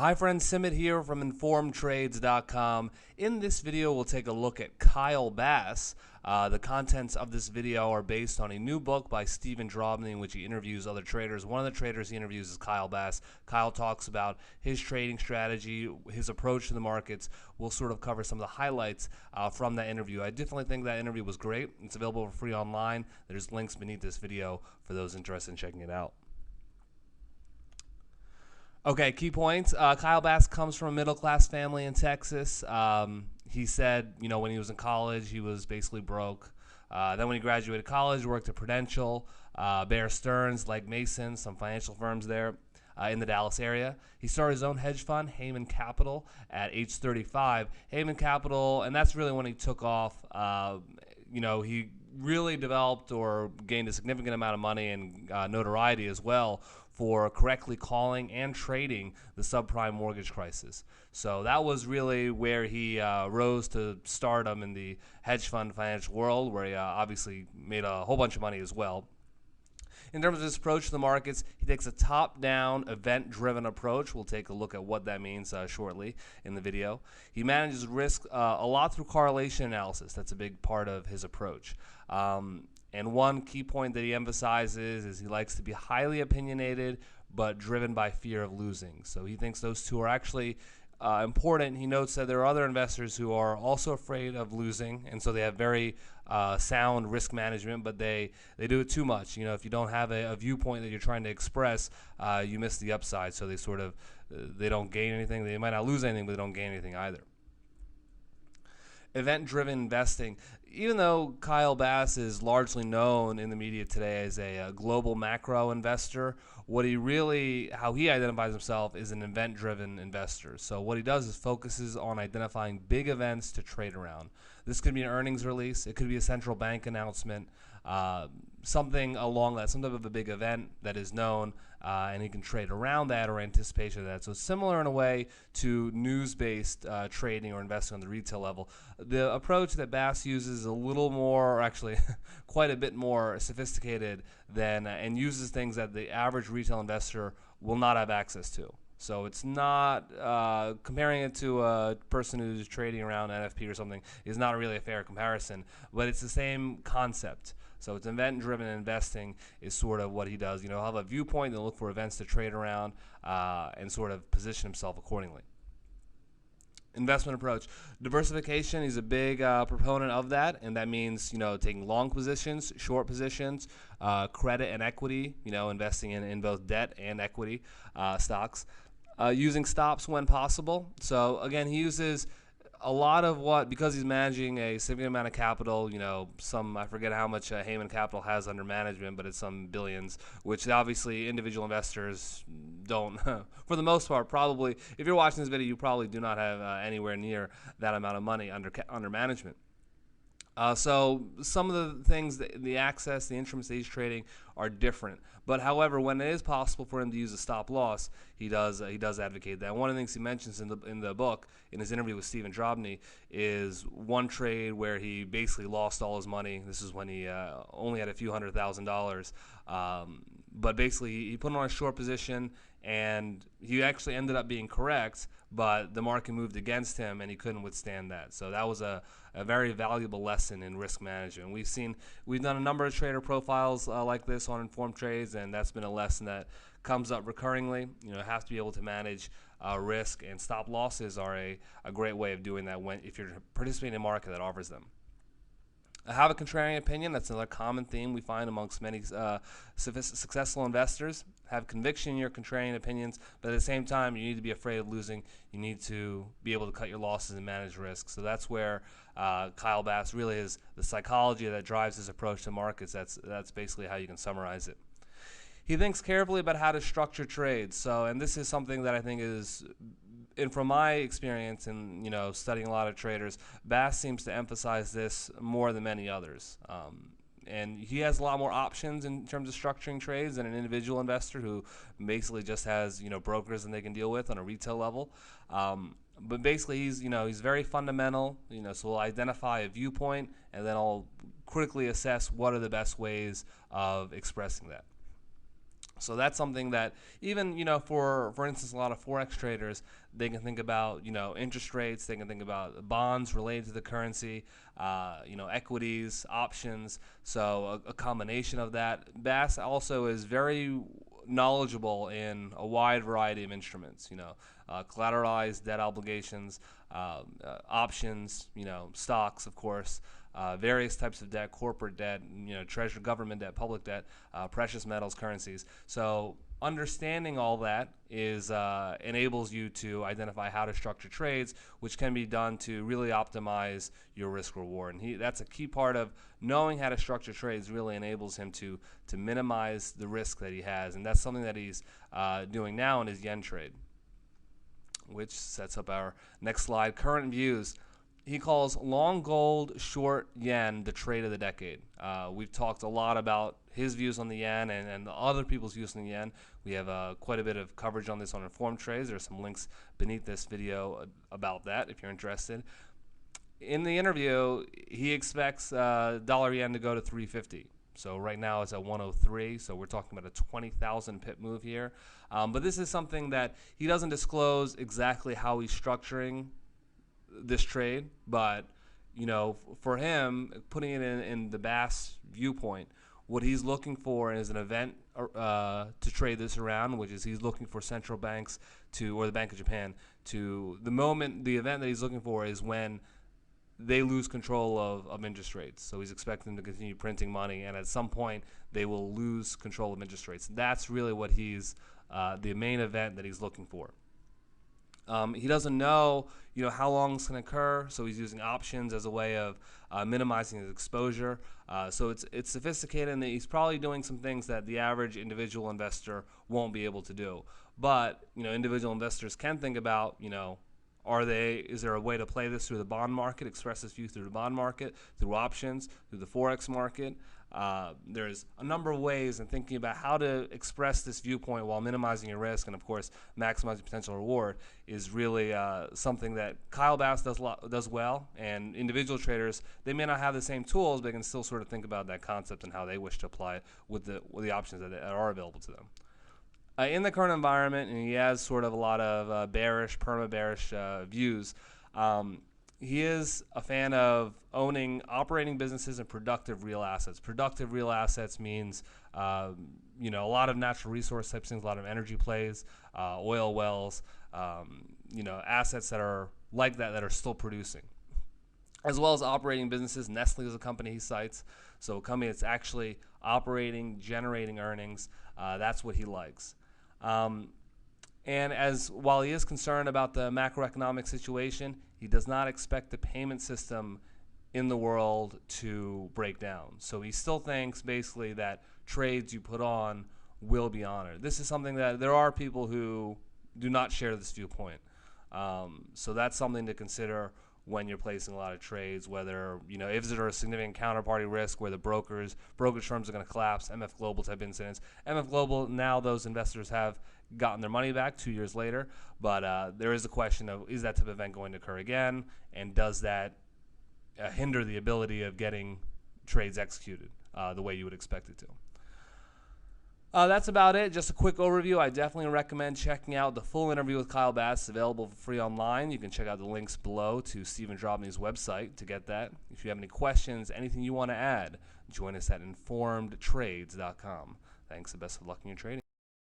Hi friends, Simit here from informedtrades.com. In this video, we'll take a look at Kyle Bass. The contents of this video are based on a new book by Stephen Drobny in which he interviews other traders. One of the traders he interviews is Kyle Bass. Kyle talks about his trading strategy, his approach to the markets. We'll sort of cover some of the highlights from that interview. I definitely think that interview was great. It's available for free online. There's links beneath this video for those interested in checking it out. Okay, key points. Kyle Bass comes from a middle-class family in Texas. He said, when he was in college, he was basically broke. Then when he graduated college, worked at Prudential, Bear Stearns, Legg Mason, some financial firms there in the Dallas area. He started his own hedge fund, Hayman Capital, at age 35. Hayman Capital, and that's really when he took off. He really developed or gained a significant amount of money and notoriety as well for correctly calling and trading the subprime mortgage crisis. So that was really where he rose to stardom in the hedge fund financial world, where he obviously made a whole bunch of money as well. In terms of his approach to the markets, he takes a top-down, event-driven approach. We'll take a look at what that means shortly in the video. He manages risk a lot through correlation analysis. That's a big part of his approach. And one key point that he emphasizes is he likes to be highly opinionated but driven by fear of losing. So he thinks those two are actually important. He notes that there are other investors who are also afraid of losing, and so they have very sound risk management, but they do it too much. If you don't have a viewpoint that you're trying to express, you miss the upside. So they don't gain anything. They might not lose anything, but they don't gain anything either. Event-driven investing. Even though Kyle Bass is largely known in the media today as a global macro investor, how he identifies himself is an event-driven investor. So what he does is focuses on identifying big events to trade around. This could be an earnings release. It could be a central bank announcement, something along that, some type of a big event that is known, and he can trade around that or anticipation of that. So similar in a way to news-based trading or investing on the retail level. The approach that Bass uses is a little more, or actually quite a bit more sophisticated than, and uses things that the average retail investor will not have access to. So it's not, comparing it to a person who's trading around NFP or something is not really a fair comparison, but it's the same concept. So it's event-driven investing is sort of what he does. He'll have a viewpoint and look for events to trade around and sort of position himself accordingly. Investment approach. Diversification, he's a big proponent of that, and that means, taking long positions, short positions, credit and equity, investing in both debt and equity stocks. Using stops when possible. So again, he uses a lot of because he's managing a significant amount of capital, I forget how much Hayman Capital has under management, but it's some billions, which obviously individual investors don't, for the most part, probably, if you're watching this video, you probably do not have anywhere near that amount of money under management. So some of the things, the access, the instruments that he's trading are different. But however, when it is possible for him to use a stop loss, he does advocate that. One of the things he mentions in the book, in his interview with Stephen Drobny, is one trade where he basically lost all his money. This is when he only had a few $100,000. But basically, he put on a short position, and he actually ended up being correct, but the market moved against him, and he couldn't withstand that. So that was a very valuable lesson in risk management. We've done a number of trader profiles like this on Informed Trades, and that's been a lesson that comes up recurringly. You have to be able to manage risk, and stop losses are a great way of doing that if you're participating in a market that offers them. Have a contrarian opinion. That's another common theme we find amongst many successful investors. Have conviction in your contrarian opinions, but at the same time, you need to be afraid of losing. You need to be able to cut your losses and manage risk. So that's where Kyle Bass really is the psychology that drives his approach to markets. That's basically how you can summarize it. He thinks carefully about how to structure trades. And this is something that I think is, and from my experience in studying a lot of traders, Bass seems to emphasize this more than many others. And he has a lot more options in terms of structuring trades than an individual investor who basically just has brokers that they can deal with on a retail level. But basically, he's very fundamental. So we'll identify a viewpoint, and then I'll critically assess what are the best ways of expressing that. So that's something that even, for instance, a lot of forex traders, they can think about, interest rates. They can think about bonds related to the currency, equities, options. So a combination of that. Bass also is very knowledgeable in a wide variety of instruments. Collateralized debt obligations, options, stocks, of course. Various types of debt, corporate debt, treasury, government debt, public debt, precious metals, currencies. So understanding all that is enables you to identify how to structure trades, which can be done to really optimize your risk reward. And that's a key part of knowing how to structure trades. Really enables him to minimize the risk that he has, and that's something that he's doing now in his yen trade, which sets up our next slide. Current views. He calls long gold, short yen the trade of the decade. We've talked a lot about his views on the yen and other people's views on the yen. We have quite a bit of coverage on this on Informed Trades. There's some links beneath this video about that if you're interested. In the interview, he expects dollar yen to go to 350. So right now it's at 103. So we're talking about a 20,000 pip move here. But this is something that he doesn't disclose exactly how he's structuring this trade, but for him, putting it in the Bass viewpoint, what he's looking for is an event to trade this around, which is he's looking for central banks or the Bank of Japan the event that he's looking for is when they lose control of interest rates. So he's expecting them to continue printing money, and at some point they will lose control of interest rates. That's really what he's the main event that he's looking for. He doesn't know, how long it's going to occur, so he's using options as a way of minimizing his exposure. So it's sophisticated, and he's probably doing some things that the average individual investor won't be able to do. But individual investors can think about, is there a way to play this through the bond market, express this view through the bond market, through options, through the forex market? There's a number of ways in thinking about how to express this viewpoint while minimizing your risk and, of course, maximizing potential reward is really something that Kyle Bass does well. And individual traders, they may not have the same tools, but they can still sort of think about that concept and how they wish to apply it with the options that are available to them. In the current environment, and he has sort of a lot of perma-bearish views, he is a fan of owning operating businesses and productive real assets. Productive real assets means, a lot of natural resource type things, a lot of energy plays, oil wells, assets that are like that are still producing, as well as operating businesses. Nestle is a company he cites. So a company that's actually operating, generating earnings, that's what he likes. And while he is concerned about the macroeconomic situation, he does not expect the payment system in the world to break down. So he still thinks basically that trades you put on will be honored. This is something that there are people who do not share this viewpoint. So that's something to consider when you're placing a lot of trades, whether, if there a significant counterparty risk where the brokerage firms are going to collapse, MF Global type incidents. MF Global, now those investors have gotten their money back 2 years later, but there is a question of, is that type of event going to occur again, and does that hinder the ability of getting trades executed the way you would expect it to? That's about it. Just a quick overview. I definitely recommend checking out the full interview with Kyle Bass. It's available for free online. You can check out the links below to Stephen Drobny's website to get that. If you have any questions, anything you want to add, join us at informedtrades.com. Thanks and best of luck in your trading.